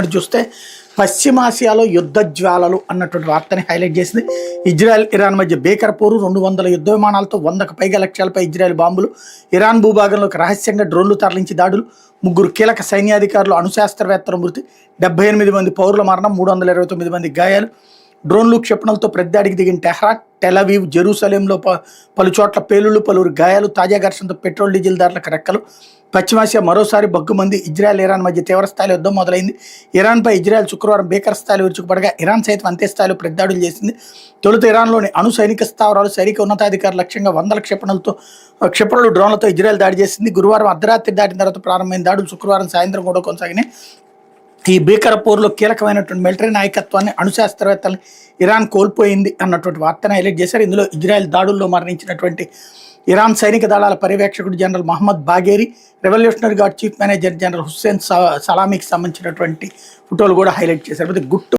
చూసినట్టు చూస్తే పశ్చిమాసియాలో యుద్ధ జ్వాలలు అన్నటువంటి వార్తని హైలైట్ చేసింది. ఇజ్రాయెల్ ఇరాన్ మధ్య భీకర పోరు, 200 యుద్ధ విమానాలతో 100కు పైగా లక్ష్యాలపై ఇజ్రాయెల్ బాంబులు, ఇరాన్ భూభాగంలోకి రహస్యంగా డ్రోన్లు తరలించి దాడులు, 3 కీలక సైన్యాధికారులు అణుశాస్త్రవేత్తల మృతి, 78 మంది పౌరుల మరణం, 329 మంది గాయాలు. డ్రోన్లు క్షిపణులతో ప్రతిదాడికి దిగిన టెహ్రాన్, టెలవీవ్, జెరూసలేంలో పలు చోట్ల పేలుళ్లు, పలువురు గాయాలు. తాజా ఘర్షణతో పెట్రోల్ డీజిల్ ధరలకు రెక్కలు. పశ్చిమాసియా మరోసారి బగ్గుమంది, ఇజ్రాయెల్ ఇరాన్ మధ్య తీవ్రస్థాయిలో యుద్ధం మొదలైంది. ఇరాన్పై ఇజ్రాయెల్ శుక్రవారం భీకర స్థాయిలో విరుచుకుపడగా ఇరాన్ సైతం అంతే స్థాయిలో ప్రతిదాడులు చేసింది. తొలుత ఇరాన్లోని సైనిక స్థావరాలు, సైనిక ఉన్నతాధికారుల లక్ష్యంగా 100 క్షిపణులు, డ్రోన్లతో ఇజ్రాయెల్ దాడి చేసింది. గురువారం అర్ధరాత్రి దాటిన తర్వాత ప్రారంభమైన దాడులు శుక్రవారం సాయంత్రం కూడా కొనసాగినాయి. ఈ భీకర పోరులో కీలకమైనటువంటి మిలిటరీ నాయకత్వాన్ని, అణుశాస్త్రవేత్తల్ని ఇరాన్ కోల్పోయింది అన్నటువంటి వార్తను హైలైట్ చేశారు. ఇందులో ఇజ్రాయెల్ దాడుల్లో మరణించినటువంటి ఇరాన్ సైనిక దళాల పర్యవేక్షకుడు general Mohammad Bagheri, revolutionary guard chief manager general Hussein సలామీకి సంబంధించినటువంటి ఫోటోలు కూడా హైలైట్ చేశారు. గుట్టు